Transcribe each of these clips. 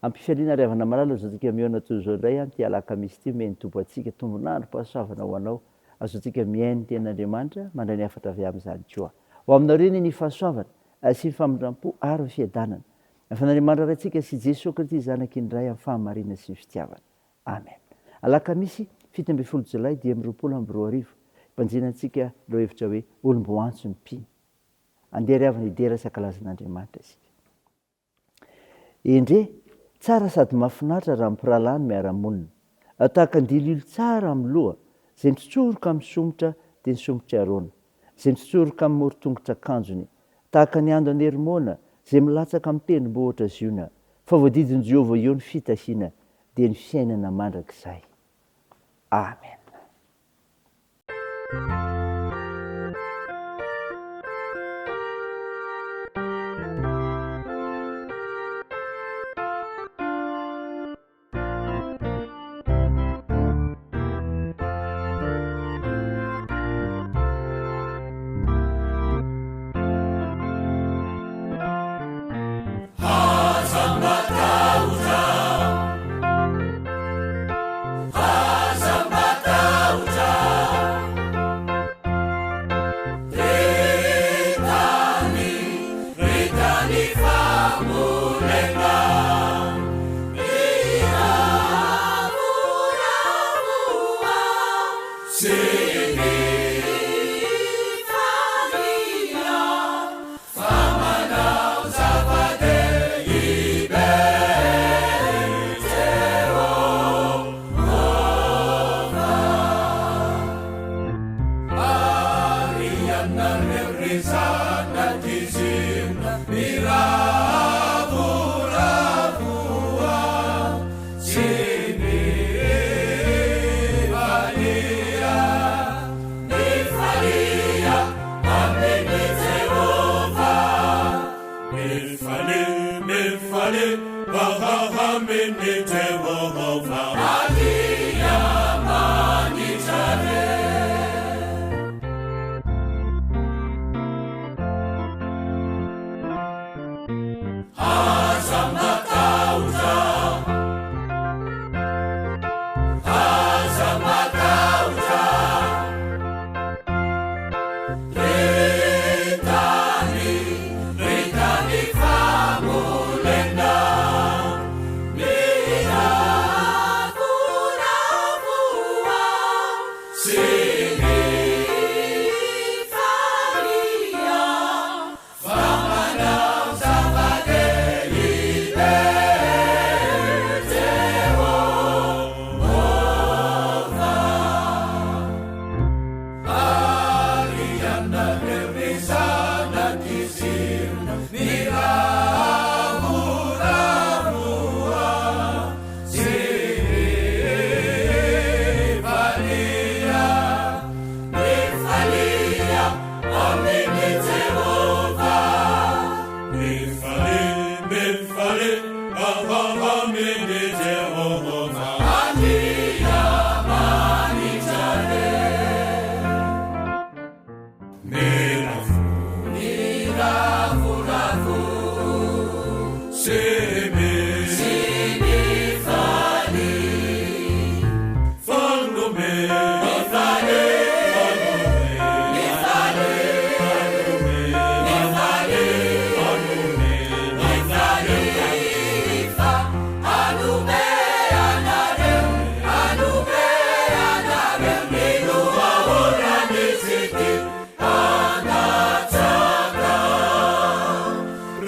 Ampifaliana riavana malala zao tsika miaona toy zao indray a ty alakamisy ty meny tobo atsika tombonandro pahasoavana ho anao azo tsika miainy ten'Andriamanitra mandray ny afatra avy amin'izany koa. Ho aminao reny ny fahasoavana sy ny famindram-po ary ny fiadanana. Fanandriamanitra raintsika sy Jesosy Kristy zanakiny iray amin'ny fahamarinana sy ny fitiavana. Amen. Alakamisy 17 Jolay 2022 mpanjinantsika ireo hevitra hoe olombo antso ny mpino. Andeha riavana idera sy ankalazan'Andriamanitra isika. Endre tsara sady mahafinaritra raha mimpiralany miara-monina. Tahaka ny dililo tsara amin'ny loha, izay nitsotsoroka amin'ny somotra dia ny somotra arona, izay nitsotsoroka amin'ny morotongotra akanjony, tahaka ny ando anerimona, izay milatsaka amin'ny tendrombohitra ziona, fa voadidin' Jehovah eo ny fitahiana dia ny fiainana mandrakizay. Amen.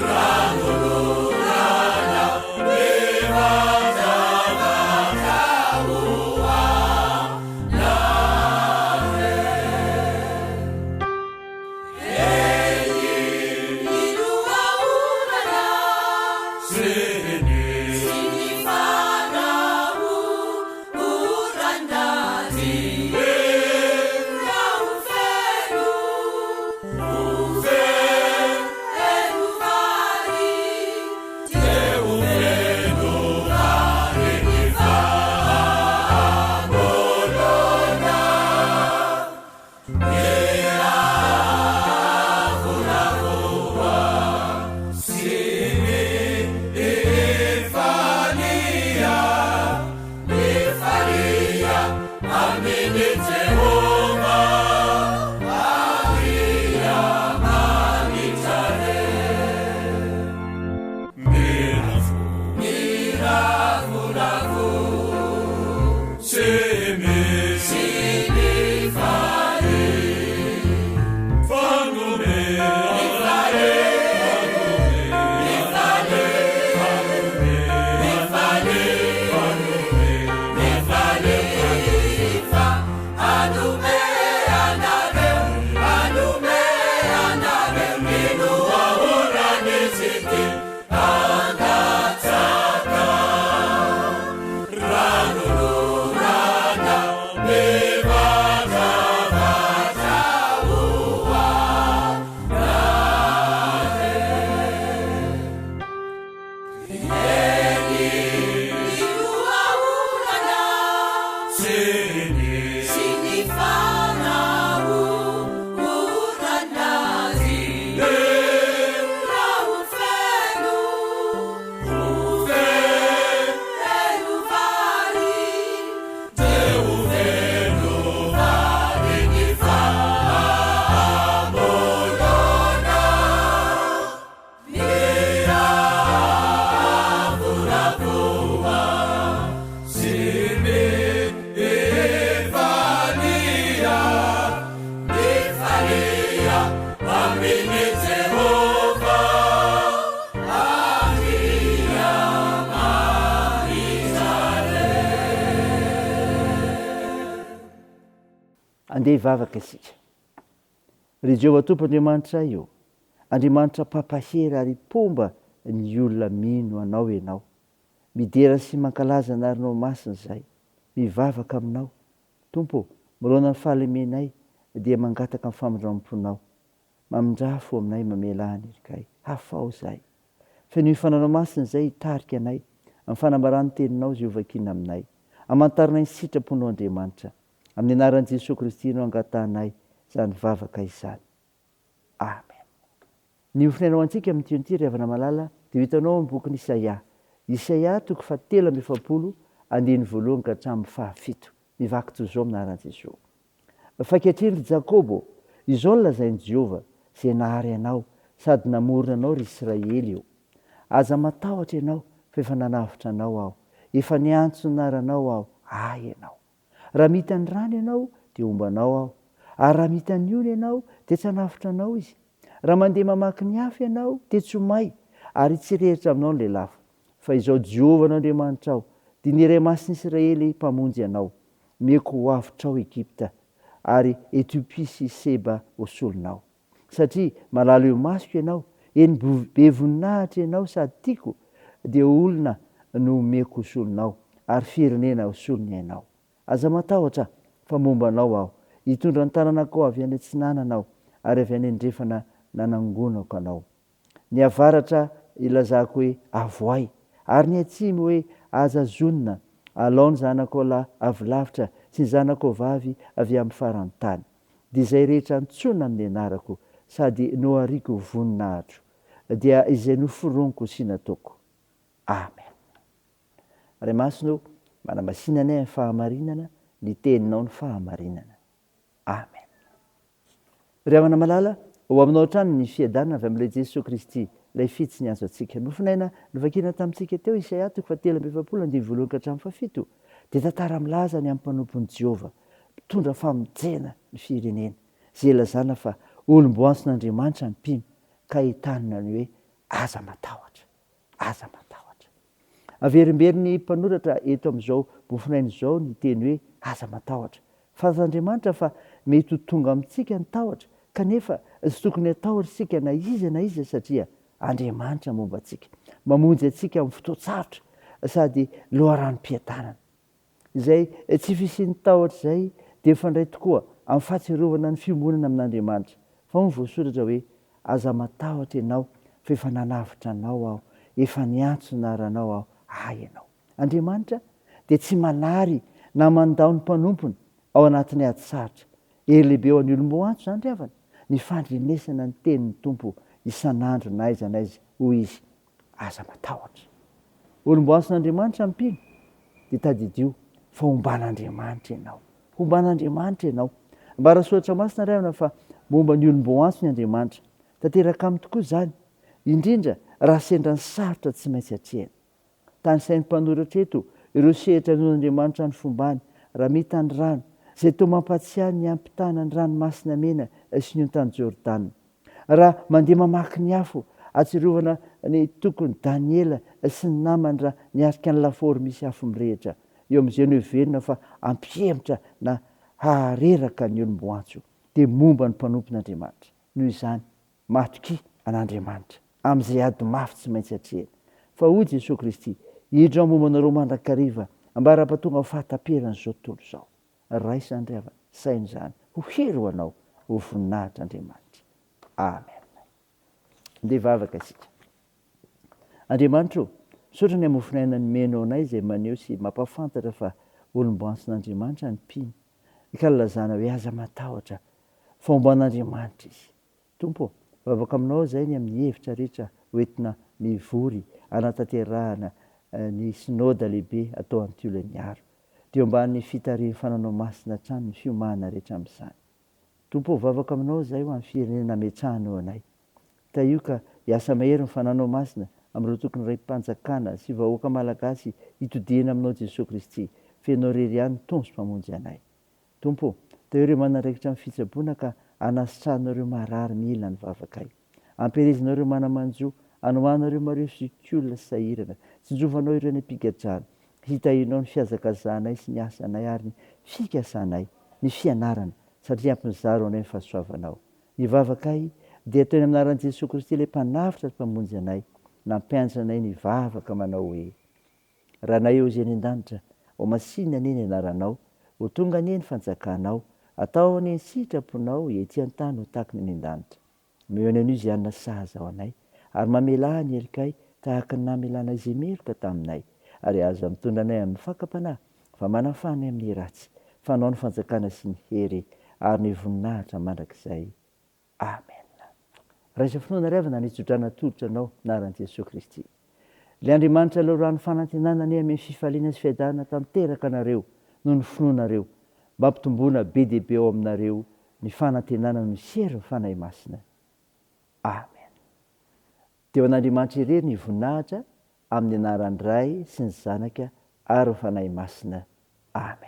Rangulu ndeha hivavaka isika. Ry Jehovah Tompoandriamanitra io, Andriamanitra pampahery ary pomba ny olona mino anao ianao. Midera sy mankalaza anarinao masina izay, mivavaka aminao. Tompo, mirona ny fahalemenay dia mangataka amin'ny famindramam-ponao. Mamindrafo aminay mamela any erikay, hafao izahay. Feno fananao masina izay hitarika anay, amin'ny fanambarany teninao izay hovakina aminay. Hamantarana ny sitraponao Andriamanitra. Amin'ny anaran'i Jesosy Kristy no angatanay izany vavaka izany. Amen. Ny ofinainao antsika amin'ny tionty ry havana malala dia hitanao amin'ny bokin'i Isaia. Isaia 7:7 andiny voalohany ka hatramin'ny 7. Mivaky toy izao amin'ny anaran'i Jesosy. Fankehitriny ry Jakobo, izao no lazain'i Jehovah izay nahary anao sady namorona anao ry Israely io. Aza matahotra ianao fa efa nanavitra anao aho. Efa niantso ny anaranao aho, ay ianao. Raha mita ny rano ianao dia ombanao aho. Ary raha mita ny ony ianao dia tsy hanavitra anao izy. Raha mandeha mamaky ny afo ianao dia tsy ho may, ary tsy reritra aminao ny lelafo. Fa izao Jehovah n'Andriamanitra aho, dia ny iray masin'i Israely mpamonjy anao. Meko ho avotrao Egypta, ary Etiopia sy Seba ho solonao. Satria malalo eo masoko ianao, eny be voninahitra ianao sady tiako, dia olona no meko ho solonao, ary firenena ho solony ianao. Aza matahotra fa momba anao aho, hitondra ny tananako avy any antsinananao, ary avy any andrefana nanangonako anao. Ny avaratra ilazako hoe avoay, ary ny atsimo hoe aza zonona. Alao ny zanako lahy avy lavitra sy ny zanako vavy avy amin'ny farany tany. Dia izay rehetra ntsona amin'ny anarako, sady nohariko voninahitro, dia izay noforoniko sy nataoko. Amen. Ray masino, manamasinanay amin'ny fahamarinana, ny teninao ny fahamarinana. Amen. Ry havana malala, ho aminao trano ny fiadanana avy amin'ilay Jesosy Kristy, ilay fitsy ny azo antsika. Nofinaina novakina tamintsika teo Isaia 7:7 ka hatramin'ny 7. Dia tantara milaza ny amin'ny mpanompon'i Jehovah, mitondra famonjena ny firenena, izay lazana fa olom-boantson'Andriamanitra ny mpino, ka hitanina ny hoe aza matahotra, aza matahotra. Averimbery ny mpanoratra eto amin'izao bofinaina izao ny teny hoe aza matahotra. Fantat'Andriamanitra fa mety ho tonga amintsika ny tahotra, kanefa tsy tokony hatahotra isika na iza satria Andriamanitra momba antsika, mamonjy antsika amin'ny fotoan-tsarotra sady loharanom-piadanana. Izay tsy fisian'ny tahotra izay dia mifandray tokoa amin'ny fahatsiarovana ny fiombonana amin'Andriamanitra. Fa ny voasoratra hoe aza matahotra ianao fa efa nanavitra anao aho, efa niantso ny anaranao aho, ay ianao. Andriamanitra dia tsy manary na mandao ny mpanompony ao anatin'ny ady sarotra. Ery lehibe ho an'ny olom-boantso izany ry havana, ny fandrenesana ny tenin'ny Tompo isan'andro n'aiza n'aiza hoy izy aza matahotra. Olom-boantson'Andriamanitra mpino dia tadidio fa homban'Andriamanitra ianao, homban'Andriamanitra ianao. Ambara soratra masina ry havana fa momba ny olom-boantso ny Andriamanitra. Tanteraka aminy tokoa izany, indrindra raha sendra ny sarotra tsy maintsy hatrehana. Tany sain'ny mpanoratra eto, ireo sehatra an'Andriamanitra ny fombany, raha mita ny rano, izay toa mampatsiahy ny ampitana ny ranomasina mena sy ny ontany Jordana. Raha mandeha mamaky ny afo, atsirovana ny tokony Daniela sy ny namany raha niarika ny lafaoro misy afo mirehitra. Eo amin'izay no heverina fa ampihemitra na hahareraka ny olom-boantso dia momba ny mpanompon'Andriamanitra. Noho izany, matoki an'Andriamanitra amin'izay ady mafy tsy maintsy hatrehana. Fa hoy Jesosy Kristy, hiditra ao mombanareo mandrakariva, ambara-pahatonga fahataperana izao tontolo izao. Raisany ry havana, saina izany ho hery ho anao ho voninahitr'Andriamanitra. Amen. Ndeha vavaka isika. Andriamanitra, misaotra ny amofinaina ny menao anay izay maneho sy mampafantatra fa olom-boantson'Andriamanitra ny mpino, ka lazana hoe aza matahotra fa homban'Andriamanitra izy. Tompo, vavaka aminao izay ny amin'ny hevitra rehetra hoentina mivory anatanterahana ny synôda lehibe atao amin'ity olaniaro, dia ambany fitarian'ny fananao masina hatrany ny fiomahana rehetra amin'izany. Tompo, vavaka aminao izay ho amin'ny firenena metrahanao anay. Io ka hiasa mahery ny fananao masina amin'ireo tokony iray mpanjakana sy vahoaka malagasy hitodiana aminao Jesosy Kristy, fenao rery ihany tonso-mpamonjy anay. Tompo, ireo manaraikitra amin'ny fitsaboana ka anasitranareo marary mila ny vavakay. Ampirezinareo manamanjo, anomanareo mareo sikolina sy sahirana, tsinjovanao ireo ny ampigadrana, hitahinao ny fiazakazanay sy ny asanay ary ny fikasanay, ny fianarana satria ampin'izaro anay ny fahasoavanao. Nivavaka dia toy ny aminaran'i Jesosy Kristy ilay mpanafitra mpamonjy anay, nampianatra anay nivavaka manao hoe: raha nay eo izay any an-danitra, ho masinina anie ny anaranao, ho tonga anie ny fanjakanao, atao anie ny sitraponao ety an-tany ho tahaka ny any an-danitra. Meo any an'io izay anona sahaza ao anay, ary mamela ny helikay tahaka ny namelana izay meloka taminay, ary aza mitondra anay amin'ny fakapanahy, fa manafana amin'ny ratsy, fanao ny fanjakana sy ny hery ary ny voninahitra mandrakizay. Amen. Raisa finoana ry avana nitsodrana tolotra anao naran'i Jesosy Kristy. Ilay Andriamanitra loharahan'ny fanantenana any amin'ny fifaliana sy fiadanana tanteraka anareo noho ny finoanareo, mba hampitomboana be dia be ao aminareo ny fanantenana no sery ny fanahy masina. Amen. Dia ho an'Andriamanitra irery ny voninahitra amin'ny anaran'ny Ray sy ny Zanaka ary ny fanahy masina. Amen.